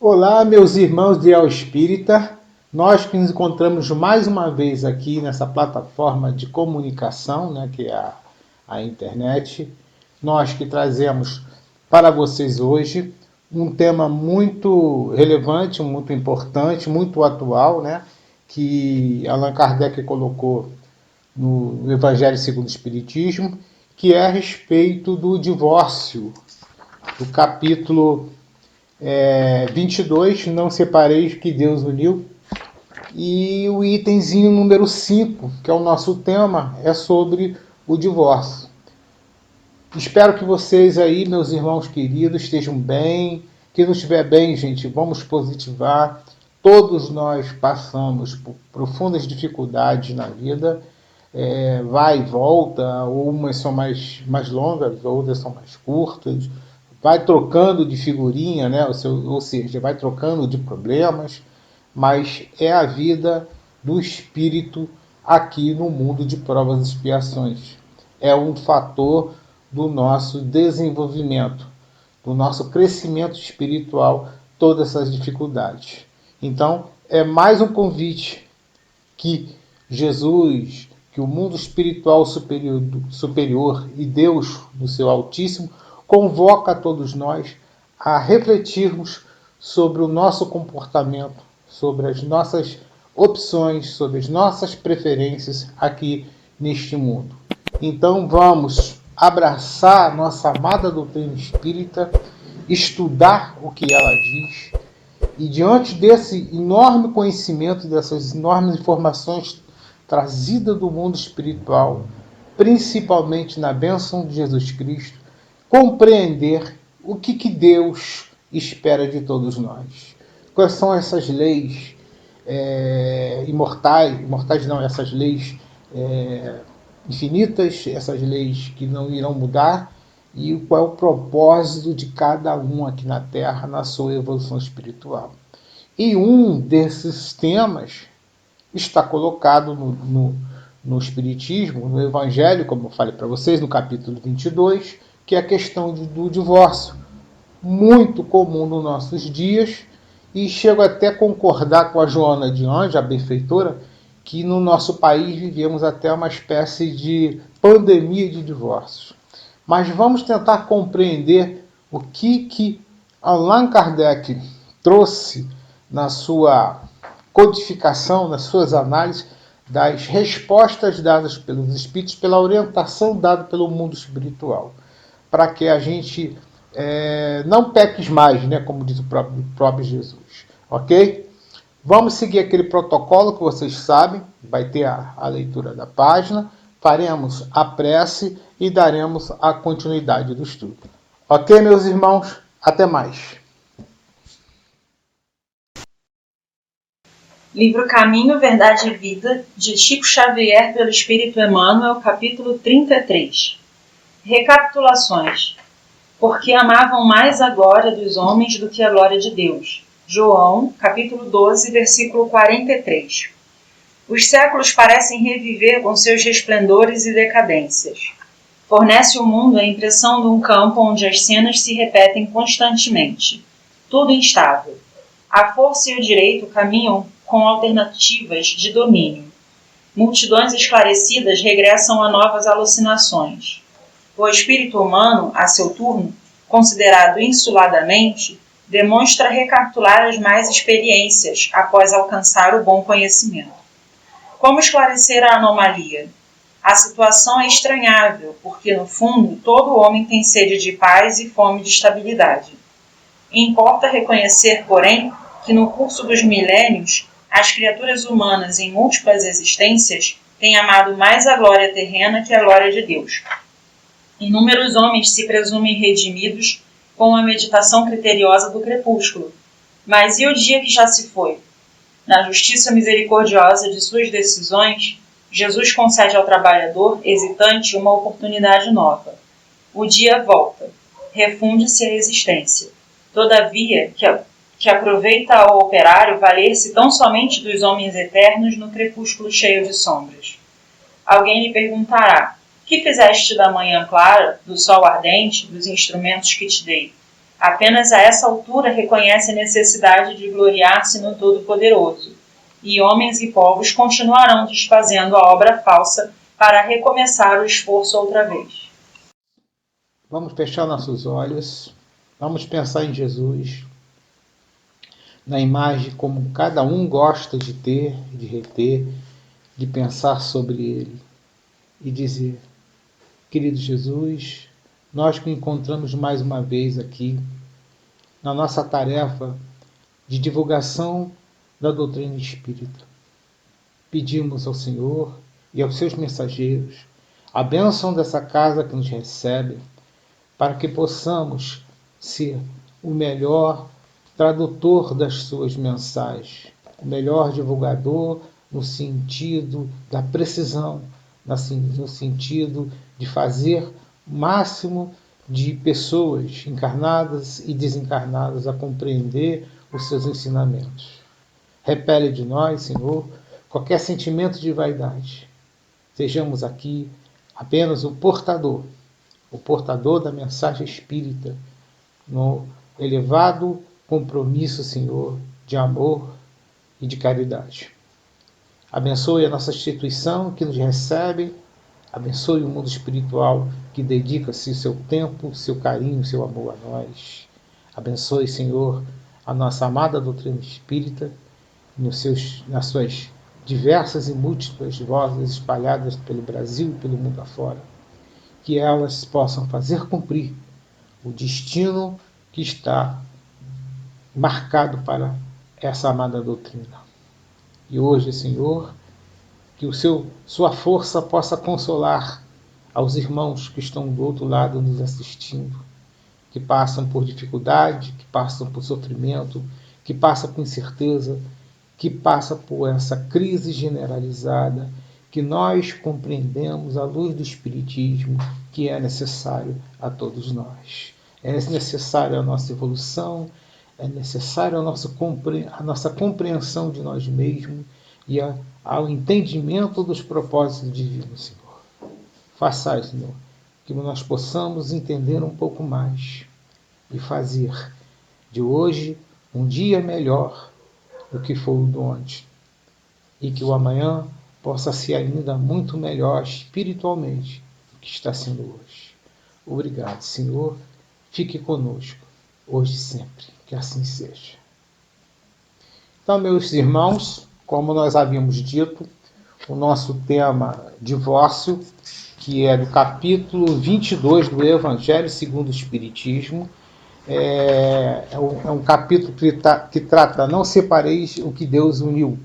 Olá, meus irmãos de El Espírita. Nós que nos encontramos mais uma vez aqui nessa plataforma de comunicação, né, que é a internet. Nós que trazemos para vocês hoje um tema muito relevante, muito importante, muito atual, né, que Allan Kardec colocou no Evangelho segundo o Espiritismo, que é a respeito do divórcio, do capítulo 22, não separeis que Deus uniu. E o itemzinho número 5, que é o nosso tema, é sobre o divórcio. Espero que vocês aí, meus irmãos queridos, estejam bem. Quem não estiver bem, gente, vamos positivar. Todos nós passamos por profundas dificuldades na vida. Vai e volta, umas são mais longas, outras são mais curtas. Vai trocando de figurinha, né? Ou seja, vai trocando de problemas, mas é a vida do espírito aqui no mundo de provas e expiações. É um fator do nosso desenvolvimento, do nosso crescimento espiritual, todas essas dificuldades. Então, é mais um convite que Jesus, que o mundo espiritual superior e Deus, no seu Altíssimo, convoca a todos nós a refletirmos sobre o nosso comportamento, sobre as nossas opções, sobre as nossas preferências aqui neste mundo. Então vamos abraçar a nossa amada doutrina espírita, estudar o que ela diz, e diante desse enorme conhecimento, dessas enormes informações trazidas do mundo espiritual, principalmente na bênção de Jesus Cristo, compreender o que Deus espera de todos nós. Quais são essas leis imortais não, essas leis infinitas, essas leis que não irão mudar, e qual é o propósito de cada um aqui na Terra na sua evolução espiritual. E um desses temas está colocado no Espiritismo, no Evangelho, como eu falei para vocês, no capítulo 22, que é a questão do divórcio, muito comum nos nossos dias, e chego até a concordar com a Joana de Anjos, a benfeitora, que no nosso país vivemos até uma espécie de pandemia de divórcios. Mas vamos tentar compreender o que Allan Kardec trouxe na sua codificação, nas suas análises, das respostas dadas pelos espíritos, pela orientação dada pelo mundo espiritual, para que a gente não peques mais, né, como diz o próprio Jesus. Ok? Vamos seguir aquele protocolo que vocês sabem, vai ter a leitura da página, faremos a prece e daremos a continuidade do estudo. Ok, meus irmãos? Até mais. Livro Caminho, Verdade e Vida, de Chico Xavier pelo Espírito Emmanuel, capítulo 33. Recapitulações. Porque amavam mais a glória dos homens do que a glória de Deus. João, capítulo 12, versículo 43. Os séculos parecem reviver com seus resplendores e decadências. Fornece ao mundo a impressão de um campo onde as cenas se repetem constantemente. Tudo instável. A força e o direito caminham com alternativas de domínio. Multidões esclarecidas regressam a novas alucinações. O espírito humano, a seu turno, considerado insuladamente, demonstra recapitular as mais experiências após alcançar o bom conhecimento. Como esclarecer a anomalia? A situação é estranhável, porque, no fundo, todo homem tem sede de paz e fome de estabilidade. Importa reconhecer, porém, que no curso dos milênios, as criaturas humanas em múltiplas existências têm amado mais a glória terrena que a glória de Deus. Inúmeros homens se presumem redimidos com a meditação criteriosa do crepúsculo. Mas e o dia que já se foi? Na justiça misericordiosa de suas decisões, Jesus concede ao trabalhador hesitante uma oportunidade nova. O dia volta. Refunde-se a existência. Todavia, que aproveita ao operário valer-se tão somente dos homens eternos no crepúsculo cheio de sombras. Alguém lhe perguntará: que fizeste da manhã clara, do sol ardente, dos instrumentos que te dei? Apenas a essa altura reconhece a necessidade de gloriar-se no Todo-Poderoso. E homens e povos continuarão desfazendo a obra falsa para recomeçar o esforço outra vez. Vamos fechar nossos olhos, vamos pensar em Jesus, na imagem como cada um gosta de ter, de reter, de pensar sobre ele e dizer: querido Jesus, nós que encontramos mais uma vez aqui na nossa tarefa de divulgação da doutrina espírita, pedimos ao Senhor e aos seus mensageiros a bênção dessa casa que nos recebe, para que possamos ser o melhor tradutor das suas mensagens, o melhor divulgador no sentido da precisão, no sentido de fazer o máximo de pessoas encarnadas e desencarnadas a compreender os seus ensinamentos. Repele de nós, Senhor, qualquer sentimento de vaidade. Sejamos aqui apenas o portador da mensagem espírita, no elevado compromisso, Senhor, de amor e de caridade. Abençoe a nossa instituição que nos recebe, abençoe o mundo espiritual que dedica-se o seu tempo, o seu carinho, o seu amor a nós. Abençoe, Senhor, a nossa amada doutrina espírita, nas suas diversas e múltiplas vozes espalhadas pelo Brasil e pelo mundo afora, que elas possam fazer cumprir o destino que está marcado para essa amada doutrina. E hoje, Senhor, que sua força possa consolar aos irmãos que estão do outro lado nos assistindo, que passam por dificuldade, que passam por sofrimento, que passam por incerteza, que passam por essa crise generalizada, que nós compreendemos à luz do Espiritismo que é necessário a todos nós. É necessário a nossa evolução, é necessário a nossa compreensão de nós mesmos e ao entendimento dos propósitos divinos, Senhor. Façai, Senhor, que nós possamos entender um pouco mais e fazer de hoje um dia melhor do que foi o de ontem, e que o amanhã possa ser ainda muito melhor espiritualmente do que está sendo hoje. Obrigado, Senhor. Fique conosco, hoje e sempre. Que assim seja. Então, meus irmãos, como nós havíamos dito, o nosso tema divórcio, que é do capítulo 22 do Evangelho segundo o Espiritismo, é um capítulo que trata não separeis o que Deus uniu.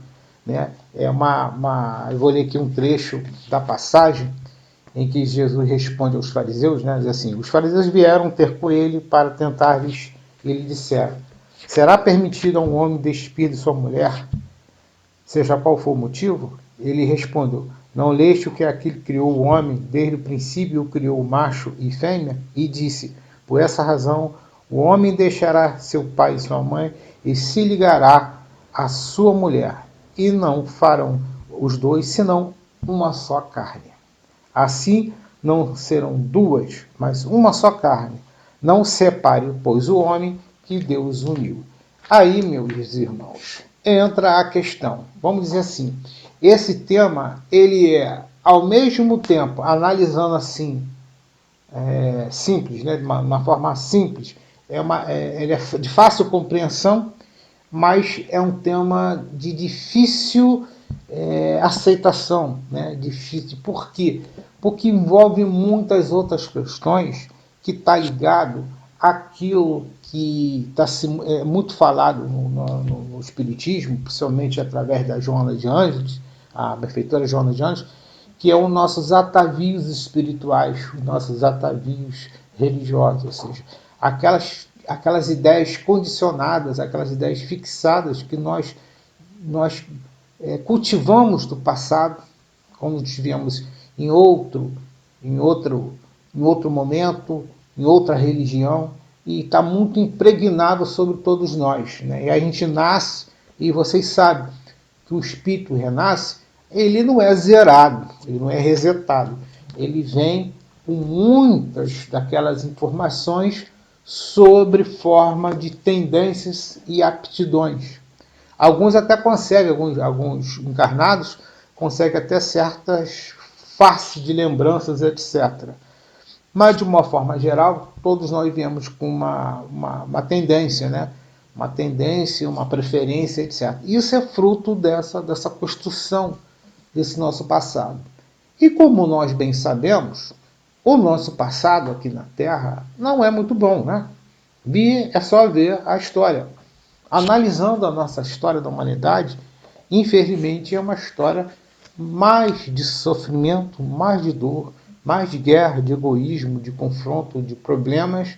Né? Eu vou ler aqui um trecho da passagem em que Jesus responde aos fariseus, né? Diz assim: os fariseus vieram ter com ele para tentar-lhes, e lhe disseram: será permitido a um homem despir de sua mulher, seja qual for o motivo? Ele respondeu: não leste o que aquele criou o homem, desde o princípio o criou macho e fêmea? E disse: por essa razão o homem deixará seu pai e sua mãe e se ligará à sua mulher, e não farão os dois senão uma só carne. Assim não serão duas, mas uma só carne. Não separe, pois, o homem que Deus uniu. Aí, meus irmãos, entra a questão. Vamos dizer assim, esse tema, ele é, ao mesmo tempo, analisando assim, simples, né, de uma forma simples, ele é de fácil compreensão, mas é um tema de difícil aceitação, né? Difícil. Por quê? Porque envolve muitas outras questões que está ligado àquilo que está muito falado no Espiritismo, principalmente através da Joana de Ângeles, a benfeitora Joana de Ângeles, que é os nossos atavios espirituais, os nossos atavios religiosos, ou seja, aquelas ideias condicionadas, aquelas ideias fixadas que nós cultivamos do passado, como tivemos em outro momento, em outra religião, e está muito impregnado sobre todos nós. Né? E a gente nasce, e vocês sabem que o espírito renasce, ele não é zerado, ele não é resetado. Ele vem com muitas daquelas informações sobre forma de tendências e aptidões. Alguns até conseguem, alguns encarnados conseguem até certas faces de lembranças, etc. Mas, de uma forma geral, todos nós viemos com uma tendência, né? Uma tendência, uma preferência, etc. Isso é fruto dessa construção desse nosso passado. E como nós bem sabemos, o nosso passado aqui na Terra não é muito bom, né? É só ver a história. Analisando a nossa história da humanidade, infelizmente é uma história mais de sofrimento, mais de dor, mais de guerra, de egoísmo, de confronto, de problemas,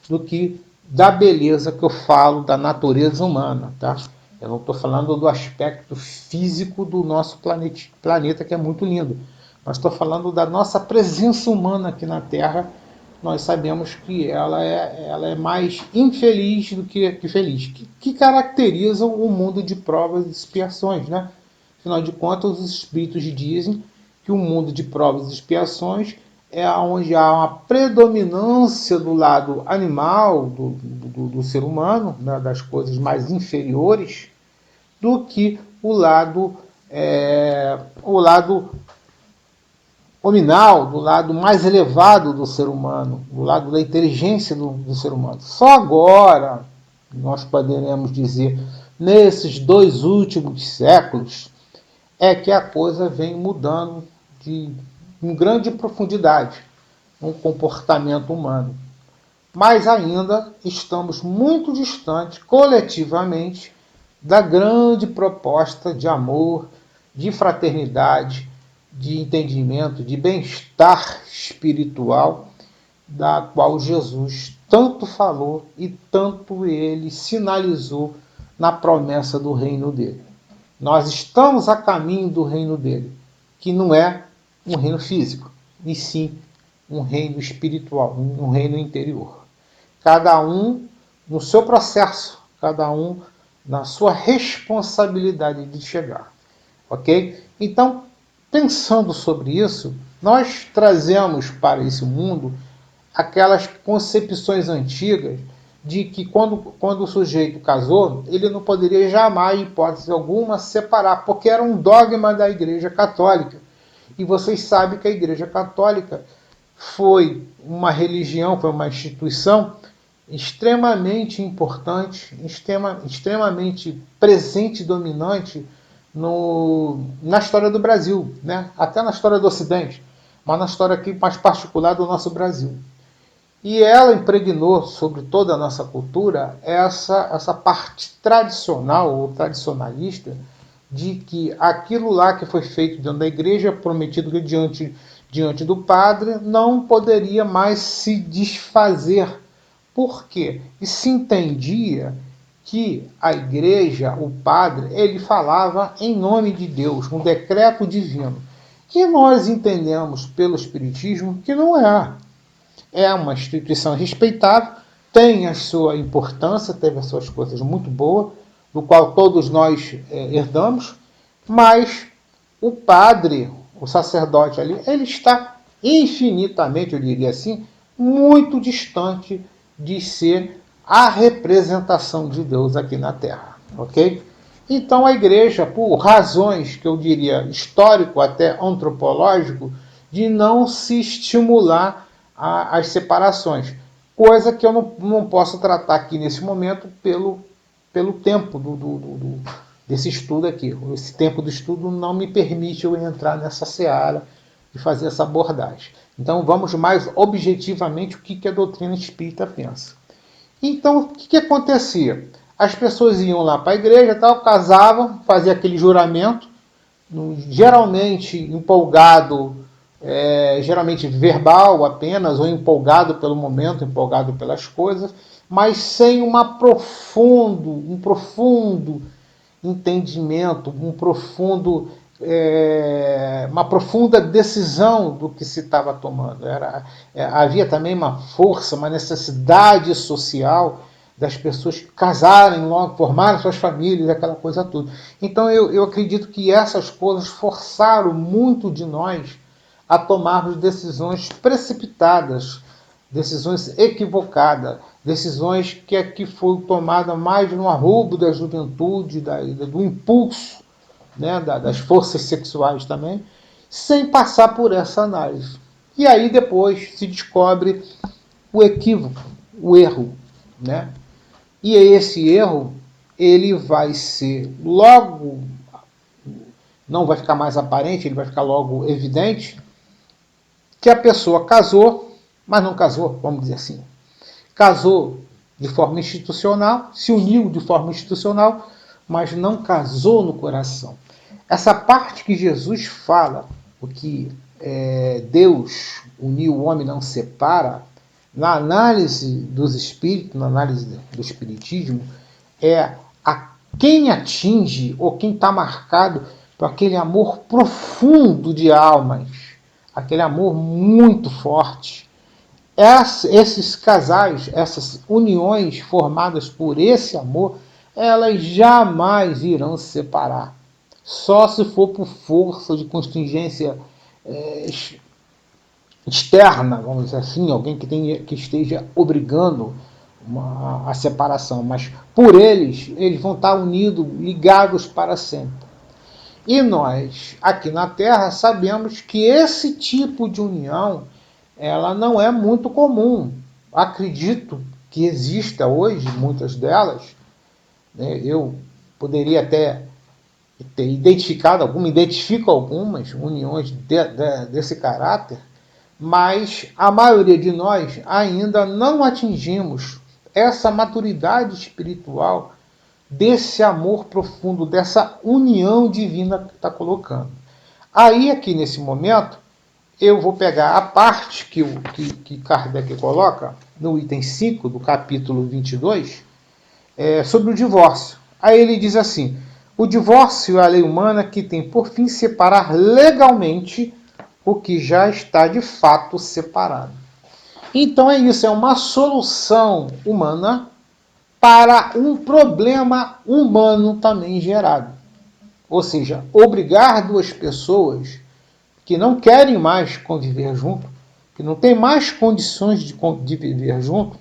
do que da beleza que eu falo da natureza humana, tá? Eu não estou falando do aspecto físico do nosso planeta, que é muito lindo, mas estou falando da nossa presença humana aqui na Terra. Nós sabemos que ela é mais infeliz do que feliz, que caracterizam o mundo de provas e expiações, né? Afinal de contas, os espíritos dizem que o mundo de provas e expiações é onde há uma predominância do lado animal, do ser humano, né, das coisas mais inferiores, do que o lado nominal, do lado mais elevado do ser humano, do lado da inteligência do ser humano. Só agora nós poderemos dizer, nesses 2 últimos séculos, é que a coisa vem mudando em grande profundidade no comportamento humano. Mas ainda estamos muito distantes, coletivamente, da grande proposta de amor, de fraternidade, de entendimento, de bem-estar espiritual, da qual Jesus tanto falou e tanto ele sinalizou na promessa do reino dele. Nós estamos a caminho do reino dele, que não é um reino físico, e sim um reino espiritual, um reino interior. Cada um no seu processo, cada um na sua responsabilidade de chegar. Ok? Então, pensando sobre isso, nós trazemos para esse mundo aquelas concepções antigas de que quando o sujeito casou, ele não poderia jamais, em hipótese alguma, separar, porque era um dogma da Igreja Católica. E vocês sabem que a Igreja Católica foi uma religião, foi uma instituição extremamente importante, extremamente presente e dominante na história do Brasil, né? Até na história do Ocidente, mas na história aqui mais particular do nosso Brasil. E ela impregnou sobre toda a nossa cultura essa parte tradicional ou tradicionalista de que aquilo lá que foi feito dentro da igreja, prometido diante do padre, não poderia mais se desfazer. Por quê? E se entendia que a igreja, o padre, ele falava em nome de Deus, um decreto divino, que nós entendemos pelo Espiritismo que não é. É uma instituição respeitável, tem a sua importância, teve as suas coisas muito boas, do qual todos nós herdamos, mas o padre, o sacerdote ali, ele está infinitamente, eu diria assim, muito distante de ser a representação de Deus aqui na Terra, ok? Então a igreja, por razões que eu diria histórico até antropológico, de não se estimular as separações, coisa que eu não posso tratar aqui nesse momento pelo tempo desse estudo aqui. Esse tempo do estudo não me permite eu entrar nessa seara e fazer essa abordagem. Então vamos mais objetivamente o que a doutrina espírita pensa. Então o que acontecia? As pessoas iam lá para a igreja, tal, casavam, faziam aquele juramento, geralmente empolgado, geralmente verbal apenas, ou empolgado pelo momento, empolgado pelas coisas, mas sem um profundo entendimento, uma profunda decisão do que se estava tomando. Havia também uma força, uma necessidade social das pessoas casarem logo, formarem suas famílias, aquela coisa toda. Então eu acredito que essas coisas forçaram muito de nós a tomarmos decisões precipitadas, decisões equivocadas, decisões que aqui foram tomadas mais no arrobo da juventude, do impulso, né, das forças sexuais também, sem passar por essa análise. E aí depois se descobre o equívoco, o erro, né? E esse erro, ele vai ser logo, não vai ficar mais aparente, ele vai ficar logo evidente, que a pessoa casou, mas não casou, vamos dizer assim. Casou de forma institucional, se uniu de forma institucional, mas não casou no coração. Essa parte que Jesus fala, o que Deus uniu, o homem não separa, na análise dos espíritos, na análise do espiritismo, é a quem atinge ou quem está marcado por aquele amor profundo de almas, aquele amor muito forte. Esses casais, essas uniões formadas por esse amor, elas jamais irão se separar. Só se for por força de contingência externa, vamos dizer assim, alguém que esteja obrigando a separação. Mas por eles vão estar unidos, ligados para sempre. E nós, aqui na Terra, sabemos que esse tipo de união ela não é muito comum. Acredito que exista hoje muitas delas, né? Eu poderia até ter identificado identifico algumas uniões desse caráter, mas a maioria de nós ainda não atingimos essa maturidade espiritual desse amor profundo, dessa união divina que está colocando. Aí, aqui nesse momento, eu vou pegar a parte que Kardec coloca no item 5 do capítulo 22, sobre o divórcio. Aí ele diz assim: o divórcio é a lei humana que tem por fim separar legalmente o que já está de fato separado. Então é isso, é uma solução humana para um problema humano também gerado. Ou seja, obrigar duas pessoas que não querem mais conviver junto, que não têm mais condições de viver junto,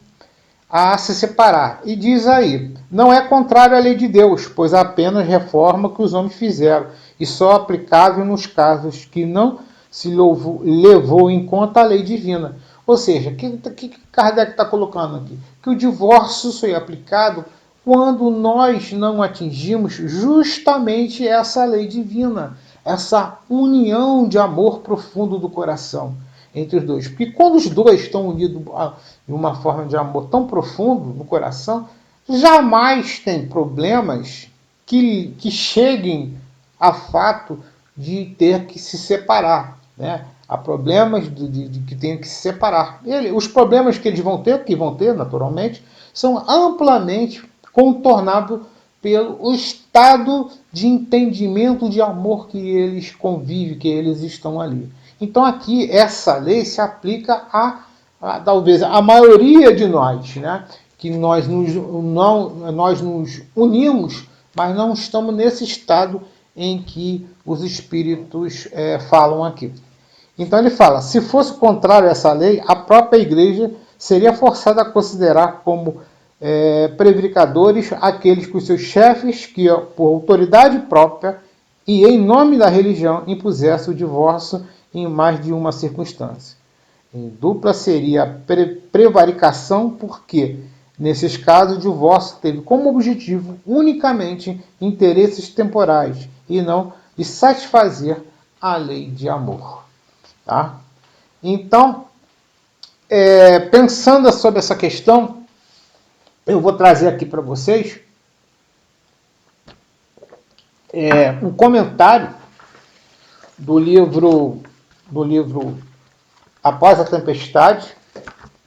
a se separar. E diz aí, não é contrário à lei de Deus, pois apenas reforma que os homens fizeram, e só aplicável nos casos que não se levou em conta a lei divina. Ou seja, o que Kardec está colocando aqui? Que o divórcio foi aplicado quando nós não atingimos justamente essa lei divina, essa união de amor profundo do coração entre os dois. Porque quando os dois estão unidos de uma forma de amor tão profundo no coração, jamais tem problemas que cheguem a fato de ter que se separar, né? Há problemas de que tem que se separar. Os problemas que eles vão ter naturalmente, são amplamente contornados pelo estado de entendimento de amor que eles convivem, que eles estão ali. Então aqui essa lei se aplica talvez a maioria de nós, né? Que nós nos unimos, mas não estamos nesse estado em que os espíritos falam aqui. Então ele fala, se fosse contrário a essa lei, a própria igreja seria forçada a considerar como prevaricadores aqueles que os seus chefes, que por autoridade própria e em nome da religião, impusessem o divórcio em mais de uma circunstância. Em dupla seria a prevaricação, porque, nesses casos, o divórcio teve como objetivo unicamente interesses temporais e não de satisfazer a lei de amor. Tá? Então, pensando sobre essa questão, eu vou trazer aqui para vocês um comentário do livro Após a Tempestade,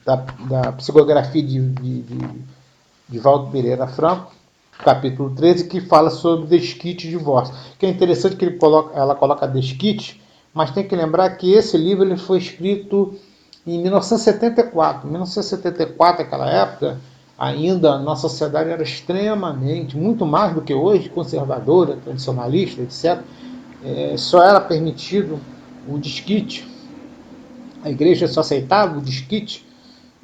da psicografia de Valdo Pereira Franco, capítulo 13, que fala sobre desquite e divórcio. Que é interessante que ela coloca desquite, mas tem que lembrar que esse livro ele foi escrito em 1974. Em 1974, naquela época, ainda a nossa sociedade era extremamente, muito mais do que hoje, conservadora, tradicionalista, etc. Só era permitido o desquite. A igreja só aceitava o desquite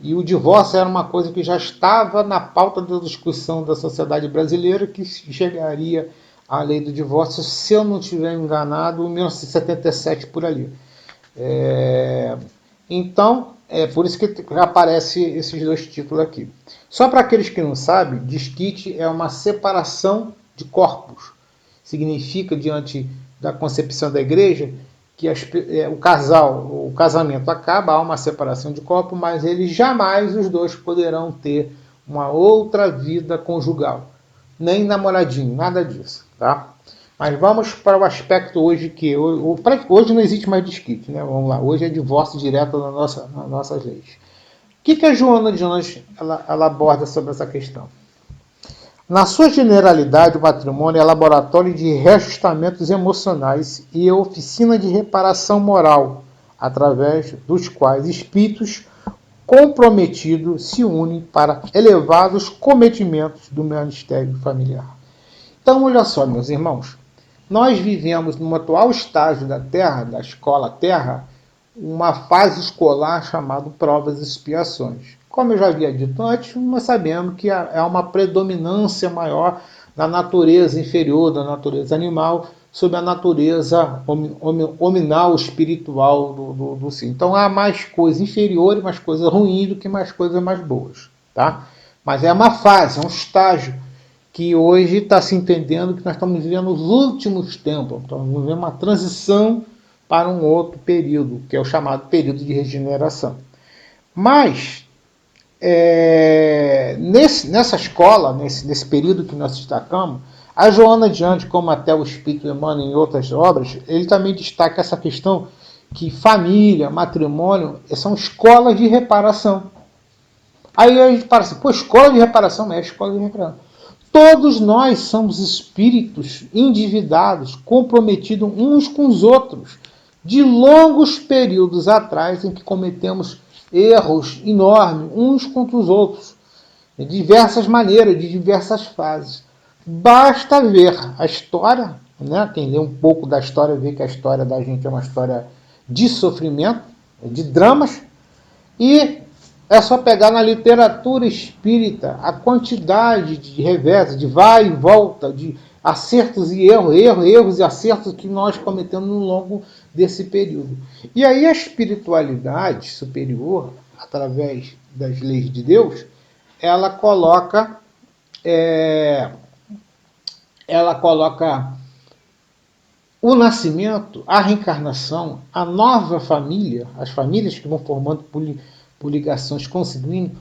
E o divórcio era uma coisa que já estava na pauta da discussão da sociedade brasileira, que chegaria à lei do divórcio, se eu não estiver enganado, em 1977 por ali. Então, é por isso que aparece esses dois títulos aqui. Só para aqueles que não sabem, desquite é uma separação de corpos. Significa, diante da concepção da igreja, que o casamento acaba, há uma separação de corpo, mas eles jamais os dois poderão ter uma outra vida conjugal. Nem namoradinho, nada disso, tá? Mas vamos para o aspecto hoje que... Hoje não existe mais desquite, né? Vamos lá. Hoje é divórcio direto nas nossas leis. O que a Joana de Anjos ela aborda sobre essa questão? Na sua generalidade, o matrimônio é laboratório de reajustamentos emocionais e oficina de reparação moral, através dos quais espíritos comprometidos se unem para elevados cometimentos do ministério familiar. Então, olha só, meus irmãos, nós vivemos no atual estágio da Terra, da escola Terra, uma fase escolar chamada provas e expiações. Como eu já havia dito antes, nós sabemos que há uma predominância maior da natureza inferior, da natureza animal, sobre a natureza hominal, espiritual do ser. Então há mais coisas inferiores, mais coisas ruins do que mais coisas mais boas. Tá? Mas é uma fase, é um estágio que hoje está se entendendo que nós estamos vivendo os últimos tempos, estamos vivendo uma transição para um outro período, que é o chamado período de regeneração. Mas, nessa escola, nesse período que nós destacamos, a Joana de Anjos, como até o Espírito Emmanuel em outras obras, ele também destaca essa questão que família, matrimônio, são escolas de reparação. Aí a gente fala assim, pô, escola de reparação, é escola de reparação. Todos nós somos espíritos endividados, comprometidos uns com os outros, de longos períodos atrás em que cometemos erros enormes uns contra os outros, de diversas maneiras, de diversas fases. Basta ver a história, né? Quem lê um pouco da história vê que a história da gente é uma história de sofrimento, de dramas, e é só pegar na literatura espírita a quantidade de reveses, de vai e volta, de acertos e erros e acertos que nós cometemos no longo desse período. E aí a espiritualidade superior, através das leis de Deus, ela coloca o nascimento, a reencarnação, a nova família, as famílias que vão formando por ligações consanguíneas,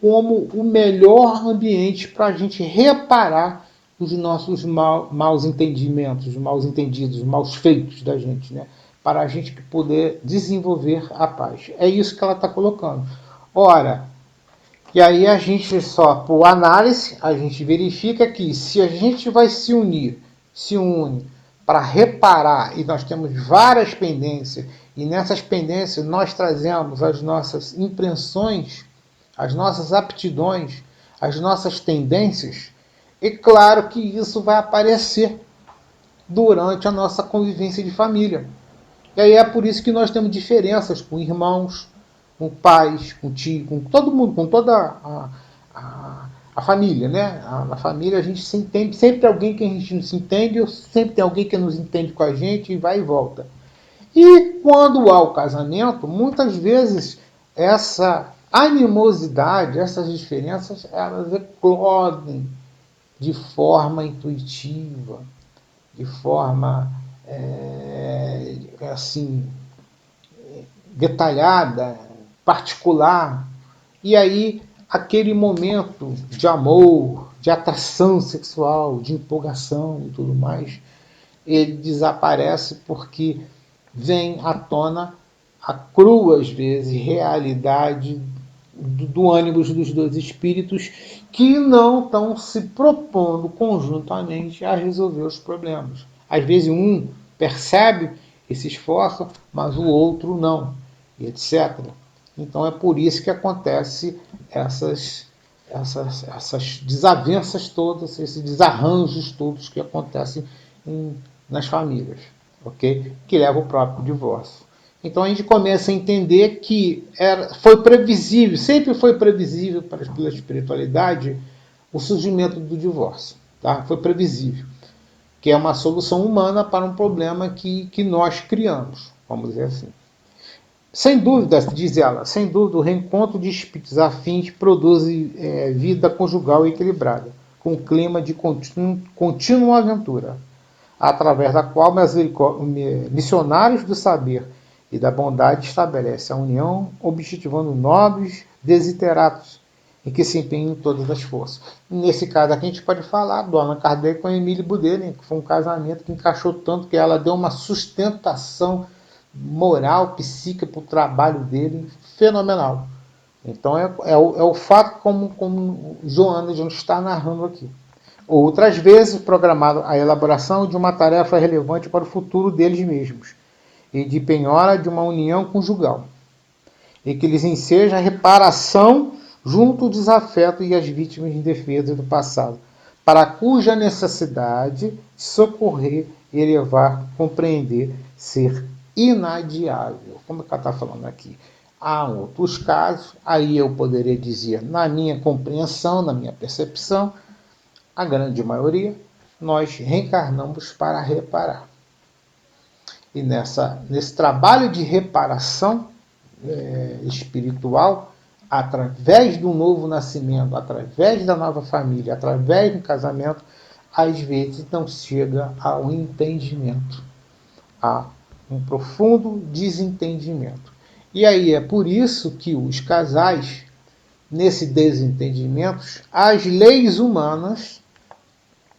como o melhor ambiente para a gente reparar os nossos maus entendimentos, os maus entendidos, os maus feitos da gente, né? Para a gente poder desenvolver a paz. É isso que ela está colocando. Ora, e aí a gente só, por análise, a gente verifica que se a gente vai se une para reparar, e nós temos várias pendências, e nessas pendências nós trazemos as nossas impressões, as nossas aptidões, as nossas tendências, é claro que isso vai aparecer durante a nossa convivência de família. E aí é por isso que nós temos diferenças com irmãos, com pais, com tio, com todo mundo, com toda a família, né? Na família a gente se entende, sempre tem alguém que a gente não se entende, sempre tem alguém que nos entende com a gente e vai e volta. E quando há o casamento, muitas vezes essa animosidade, essas diferenças, elas eclodem de forma intuitiva, de forma assim detalhada, particular. E aí aquele momento de amor, de atração sexual, de empolgação e tudo mais, ele desaparece porque vem à tona a crua, às vezes, realidade do ânimo dos dois espíritos que não estão se propondo conjuntamente a resolver os problemas. Às vezes um percebe esse esforço, mas o outro não, etc. Então é por isso que acontece essas desavenças todas, esses desarranjos todos que acontecem nas famílias, ok? Que leva ao próprio divórcio. Então a gente começa a entender que foi previsível, sempre foi previsível pela espiritualidade o surgimento do divórcio. Tá? Foi previsível, que é uma solução humana para um problema que nós criamos, vamos dizer assim. Sem dúvida, diz ela, sem dúvida, o reencontro de espíritos afins produz vida conjugal equilibrada, com um clima de contínua aventura, através da qual missionários do saber e da bondade estabelecem a união, objetivando nobres desideratos em que se empenham todas as forças. Nesse caso aqui a gente pode falar do Allan Kardec com a Emile Boudin, que foi um casamento que encaixou tanto que ela deu uma sustentação moral, psíquica para o trabalho dele fenomenal. Então é o fato como Joana já está narrando aqui. Outras vezes, programado a elaboração de uma tarefa relevante para o futuro deles mesmos e de penhora de uma união conjugal, e que lhes enseja a reparação junto ao desafeto e às vítimas indefesas do passado, para cuja necessidade socorrer, elevar, compreender, ser inadiável. Como ela está falando aqui? Há outros casos, aí eu poderia dizer, na minha compreensão, na minha percepção, a grande maioria, nós reencarnamos para reparar. E nesse trabalho de reparação espiritual, através do novo nascimento, através da nova família, através do casamento, às vezes não chega ao entendimento, a um profundo desentendimento. E aí é por isso que os casais, nesse desentendimento, as leis humanas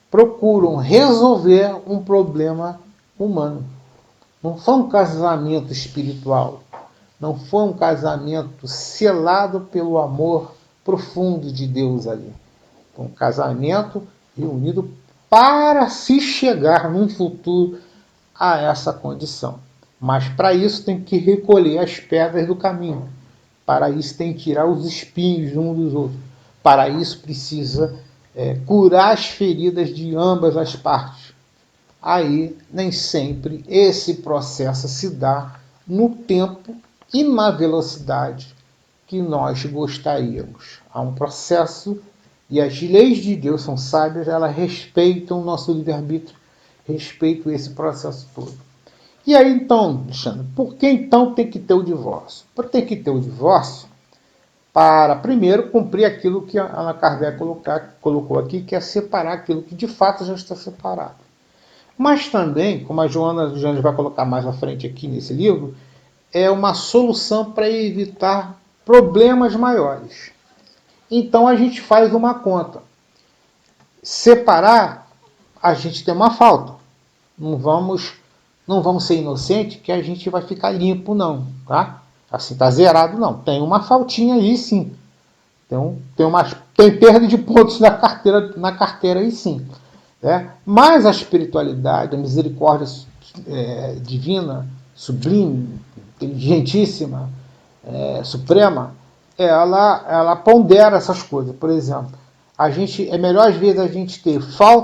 procuram resolver um problema humano. Não foi um casamento espiritual, não foi um casamento selado pelo amor profundo de Deus ali. Foi um casamento reunido para se chegar num futuro a essa condição. Mas para isso tem que recolher as pedras do caminho. Para isso tem que tirar os espinhos um dos outros. Para isso precisa curar as feridas de ambas as partes. Aí nem sempre esse processo se dá no tempo e na velocidade que nós gostaríamos. Há um processo e as leis de Deus são sábias, elas respeitam o nosso livre-arbítrio, respeitam esse processo todo. E aí então, Alexandre, por que então tem que ter o divórcio? Tem que ter o divórcio para, primeiro, cumprir aquilo que a Allan Kardec colocou aqui, que é separar aquilo que de fato já está separado. Mas também, como a Joana vai colocar mais à frente aqui nesse livro, é uma solução para evitar problemas maiores. Então a gente faz uma conta. Separar, a gente tem uma falta. Não vamos ser inocentes que a gente vai ficar limpo, não. Tá? Assim, tá zerado, não. Tem uma faltinha aí, sim. Tem perda de pontos na carteira aí, sim. Mas a espiritualidade, a misericórdia divina, sublime, inteligentíssima, suprema, ela pondera essas coisas. Por exemplo, é melhor às vezes a gente ter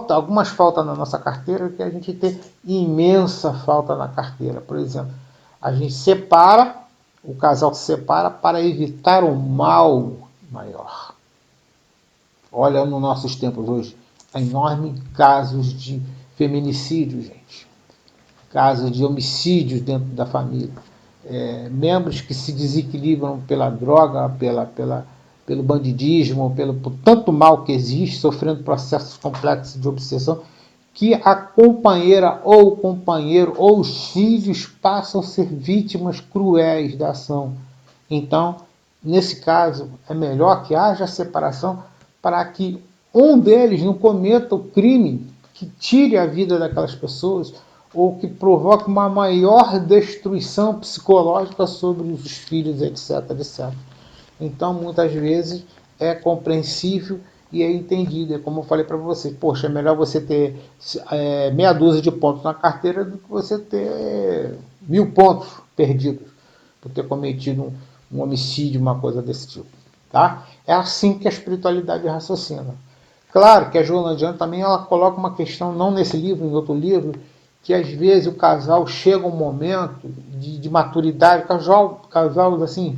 algumas faltas na nossa carteira, que a gente ter imensa falta na carteira. Por exemplo, a gente o casal se separa para evitar um mal maior. Olha, nos nossos tempos hoje, enormes casos de feminicídio, gente. Casos de homicídios dentro da família. Membros que se desequilibram pela droga, pelo bandidismo, por tanto mal que existe, sofrendo processos complexos de obsessão, que a companheira ou o companheiro ou os filhos passam a ser vítimas cruéis da ação. Então, nesse caso, é melhor que haja separação para que um deles não cometa o crime que tire a vida daquelas pessoas ou que provoque uma maior destruição psicológica sobre os filhos, etc, etc. Então, muitas vezes, é compreensível e é entendido. É como eu falei para você, poxa, é melhor você ter meia dúzia de pontos na carteira do que você ter 1000 pontos perdidos por ter cometido um homicídio, uma coisa desse tipo. Tá? É assim que a espiritualidade raciocina. Claro que a Joana de Ângeles também ela coloca uma questão, não nesse livro, em outro livro, que às vezes o casal chega um momento de maturidade, casal assim,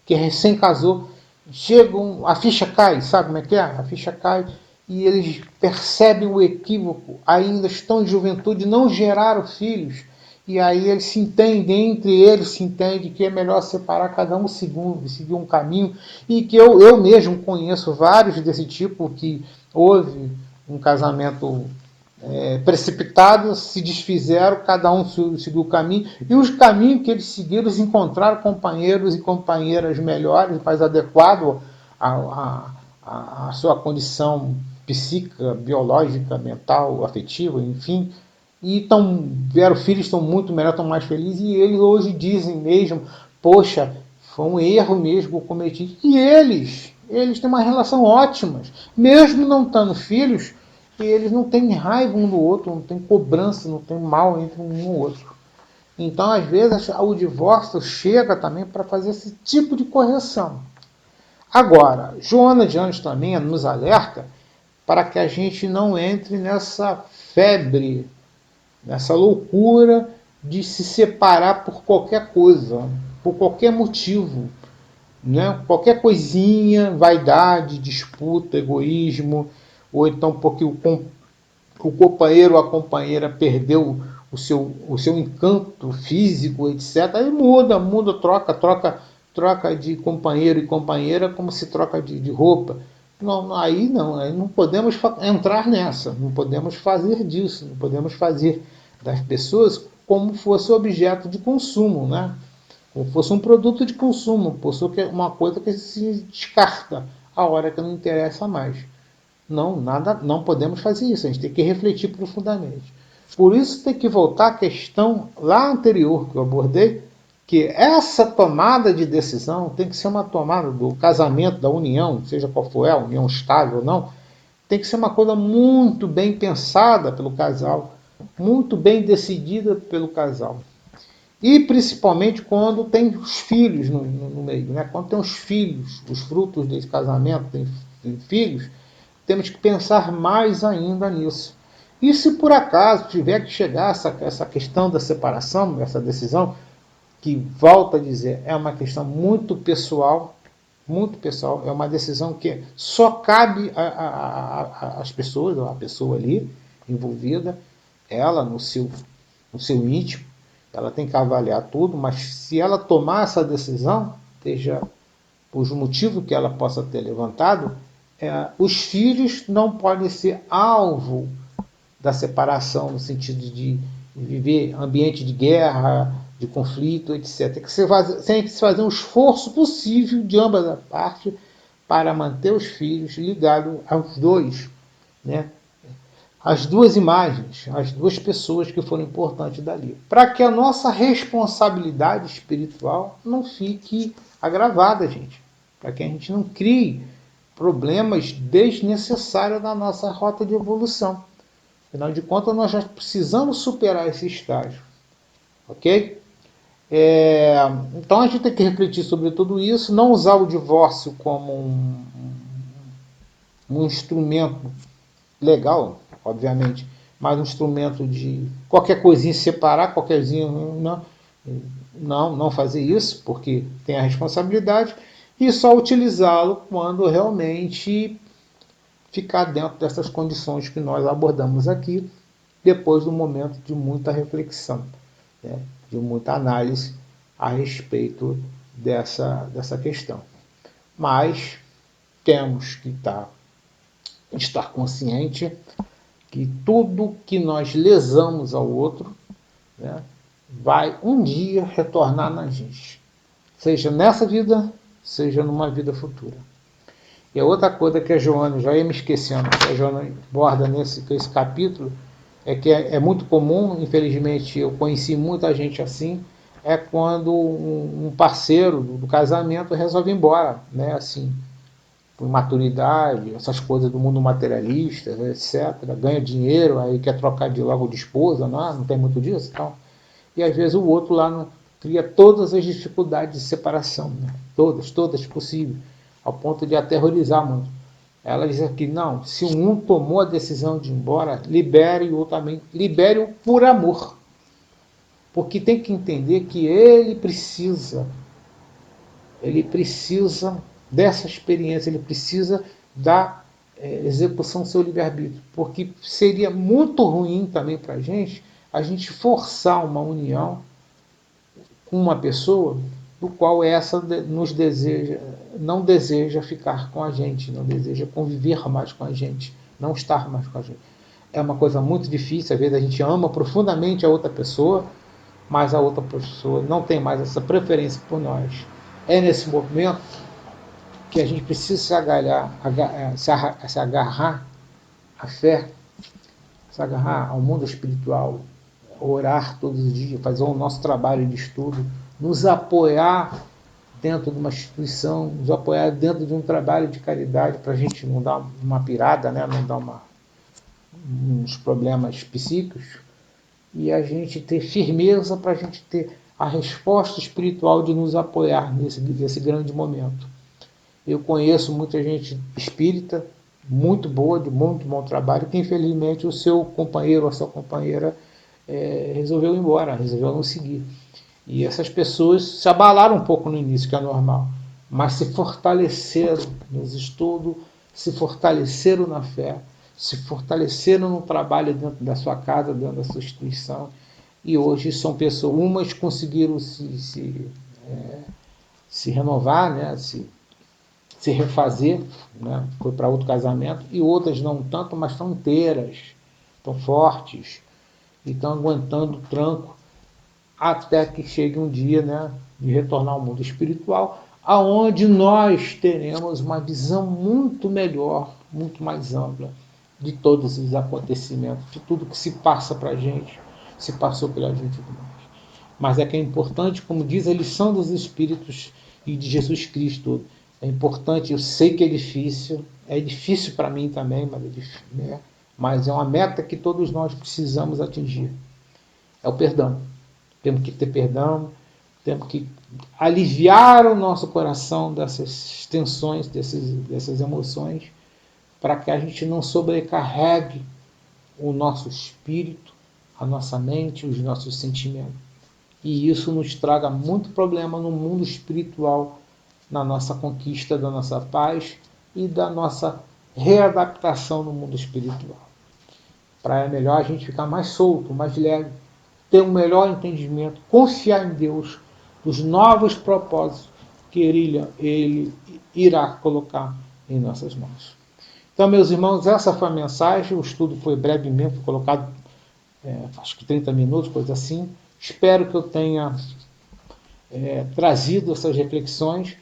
que recém casou, chegam, a ficha cai, sabe como é que é? A ficha cai e eles percebem o equívoco, ainda estão em juventude, não geraram filhos, e aí eles se entendem, entre eles se entende que é melhor separar cada um seguir um caminho, e que eu mesmo conheço vários desse tipo, que houve um casamento precipitados, se desfizeram, cada um seguiu o caminho, e os caminhos que eles seguiram, eles encontraram companheiros e companheiras melhores, mais adequados à sua condição psíquica, biológica, mental, afetiva, enfim, e vieram filhos, estão muito melhor, estão mais felizes, e eles hoje dizem mesmo, poxa, foi um erro mesmo que eu cometi, e eles têm uma relação ótima, mesmo não tendo filhos, e eles não têm raiva um do outro, não tem cobrança, não tem mal entre um e o outro. Então, às vezes, o divórcio chega também para fazer esse tipo de correção. Agora, Joana de Anjos também nos alerta para que a gente não entre nessa febre, nessa loucura de se separar por qualquer coisa, por qualquer motivo. Né? Qualquer coisinha, vaidade, disputa, egoísmo, ou então porque o companheiro ou a companheira perdeu o seu encanto físico, etc. Aí muda, troca de companheiro e companheira como se troca de roupa. Não, aí não podemos entrar nessa, não podemos fazer disso, não podemos fazer das pessoas como fosse objeto de consumo, né? Como fosse um produto de consumo, fosse uma coisa que se descarta a hora que não interessa mais. Não podemos fazer isso, a gente tem que refletir profundamente. Por isso tem que voltar à questão lá anterior que eu abordei, que essa tomada de decisão tem que ser uma tomada do casamento, da união, seja qual for a união estável ou não, tem que ser uma coisa muito bem pensada pelo casal, muito bem decidida pelo casal. E principalmente quando tem os filhos no meio, né? Quando tem os filhos, os frutos desse casamento, tem filhos, temos que pensar mais ainda nisso. E se por acaso tiver que chegar essa questão da separação, essa decisão, que volta a dizer, é uma questão muito pessoal, é uma decisão que só cabe às pessoas, a pessoa ali envolvida, ela no seu íntimo, ela tem que avaliar tudo, mas se ela tomar essa decisão, seja por motivo que ela possa ter levantado, os filhos não podem ser alvo da separação, no sentido de viver ambiente de guerra, de conflito, etc. Tem que se fazer um esforço possível de ambas as partes para manter os filhos ligados aos dois, né? As duas imagens, as duas pessoas que foram importantes dali, para que a nossa responsabilidade espiritual não fique agravada, gente, para que a gente não crie problemas desnecessários na nossa rota de evolução. Afinal de contas, nós já precisamos superar esse estágio, ok? Então a gente tem que refletir sobre tudo isso, não usar o divórcio como um instrumento legal, obviamente, mas um instrumento de qualquer coisinha separar, qualquerzinha, não fazer isso, porque tem a responsabilidade, e só utilizá-lo quando realmente ficar dentro dessas condições que nós abordamos aqui, depois do momento de muita reflexão, né, de muita análise a respeito dessa questão. Mas temos que estar consciente que tudo que nós lesamos ao outro, né, vai um dia retornar na gente, seja nessa vida, seja numa vida futura. E a outra coisa que a Joana, já ia me esquecendo, que a Joana aborda nesse capítulo, é que é muito comum, infelizmente eu conheci muita gente assim, é quando um parceiro do casamento resolve ir embora, né, assim, por maturidade, essas coisas do mundo materialista, etc. Ganha dinheiro, aí quer trocar logo de esposa, não tem muito disso, então. E às vezes o outro lá não cria todas as dificuldades de separação, né? Todas possíveis, ao ponto de aterrorizar muito. Ela diz aqui, não, se um tomou a decisão de ir embora, libere-o também, libere-o por amor. porque tem que entender que ele precisa dessa experiência, ele precisa da execução do seu livre-arbítrio, porque seria muito ruim também para a gente forçar uma união com uma pessoa do qual essa não deseja ficar com a gente, não deseja conviver mais com a gente, não estar mais com a gente. É uma coisa muito difícil, às vezes a gente ama profundamente a outra pessoa, mas a outra pessoa não tem mais essa preferência por nós. É nesse momento que a gente precisa se agarrar à fé, se agarrar ao mundo espiritual, orar todos os dias, fazer o nosso trabalho de estudo, nos apoiar dentro de uma instituição, nos apoiar dentro de um trabalho de caridade, para a gente não dar uma pirada, né? Não dar uns problemas psíquicos, e a gente ter firmeza para a gente ter a resposta espiritual de nos apoiar nesse grande momento. Eu conheço muita gente espírita, muito boa, de muito bom trabalho, que infelizmente o seu companheiro ou a sua companheira resolveu ir embora, resolveu não seguir. E essas pessoas se abalaram um pouco no início, que é normal, mas se fortaleceram nos estudos, se fortaleceram na fé, se fortaleceram no trabalho dentro da sua casa, dentro da sua instituição, e hoje são pessoas, umas conseguiram se renovar, né, se refazer, né, foi para outro casamento, e outras não tanto, mas estão inteiras, estão fortes, e estão aguentando o tranco, até que chegue um dia, né, de retornar ao mundo espiritual, aonde nós teremos uma visão muito melhor, muito mais ampla de todos os acontecimentos, de tudo que se passa para a gente, se passou pela gente e tudo mais. Mas é que é importante, como diz a lição dos Espíritos e de Jesus Cristo, é importante, eu sei que é difícil para mim também, mas é uma meta que todos nós precisamos atingir. É o perdão. Temos que ter perdão, temos que aliviar o nosso coração dessas tensões, dessas emoções, para que a gente não sobrecarregue o nosso espírito, a nossa mente, os nossos sentimentos. E isso nos traga muito problema no mundo espiritual, na nossa conquista da nossa paz e da nossa readaptação no mundo espiritual. Para melhor a gente ficar mais solto, mais leve, ter um melhor entendimento, confiar em Deus, dos novos propósitos que Ele irá colocar em nossas mãos. Então, meus irmãos, essa foi a mensagem. O estudo foi brevemente colocado, acho que 30 minutos, coisa assim. Espero que eu tenha trazido essas reflexões.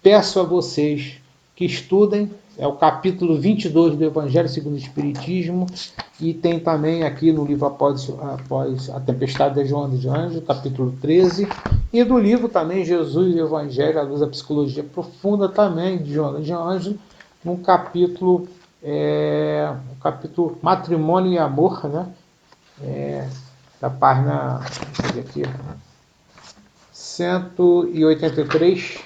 Peço a vocês que estudem, é o capítulo 22 do Evangelho segundo o Espiritismo, e tem também aqui no livro Após a Tempestade de Joana de Anjos, capítulo 13, e do livro também Jesus e o Evangelho, à luz da psicologia profunda, também de Joana de Anjos, no capítulo Matrimônio e Amor, né? Da página, deixa eu ver aqui, 183,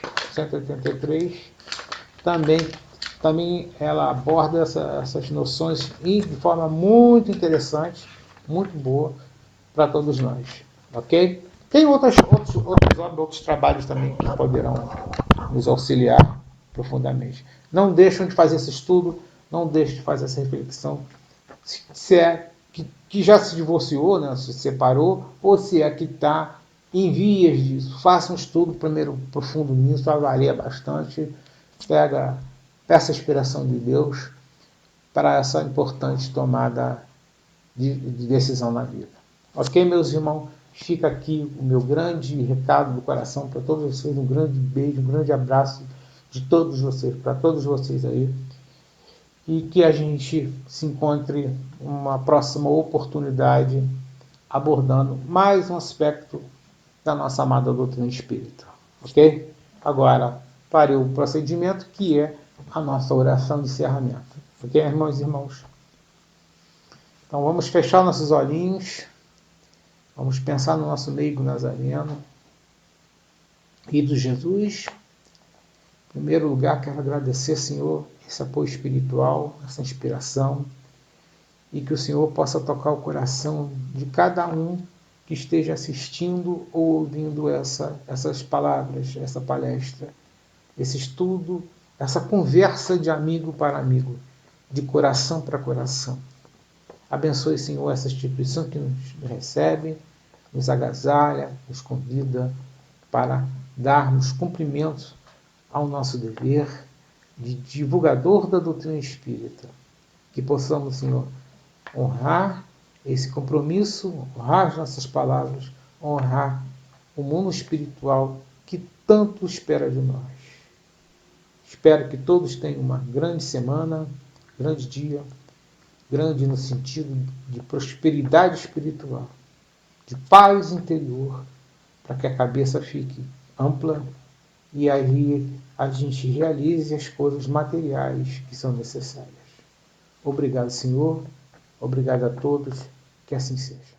também ela aborda essas noções de forma muito interessante, muito boa para todos nós, ok? Tem outros trabalhos também que poderão nos auxiliar profundamente. Não deixem de fazer esse estudo, não deixem de fazer essa reflexão. Se é que já se divorciou, né, se separou, ou se é que está em vias disso, faça um estudo primeiro profundo nisso, avalie bastante, peça a inspiração de Deus para essa importante tomada de decisão na vida. Ok, meus irmãos? Fica aqui o meu grande recado do coração para todos vocês, um grande beijo, um grande abraço de todos vocês, para todos vocês aí, e que a gente se encontre uma próxima oportunidade abordando mais um aspecto da nossa amada doutrina espírita, ok? Agora, para o procedimento que é a nossa oração de encerramento, ok, irmãos e irmãos? Então vamos fechar nossos olhinhos, vamos pensar no nosso meigo nazareno, querido Jesus. Em primeiro lugar, quero agradecer, Senhor, esse apoio espiritual, essa inspiração, e que o Senhor possa tocar o coração de cada um que esteja assistindo ou ouvindo essas palavras, essa palestra, esse estudo, essa conversa de amigo para amigo, de coração para coração. Abençoe, Senhor, essa instituição que nos recebe, nos agasalha, nos convida para darmos cumprimento ao nosso dever de divulgador da doutrina espírita. Que possamos, Senhor, honrar esse compromisso, honrar as nossas palavras, honrar o mundo espiritual que tanto espera de nós. Espero que todos tenham uma grande semana, grande dia, grande no sentido de prosperidade espiritual, de paz interior, para que a cabeça fique ampla e aí a gente realize as coisas materiais que são necessárias. Obrigado, Senhor. Obrigado a todos. Que assim seja.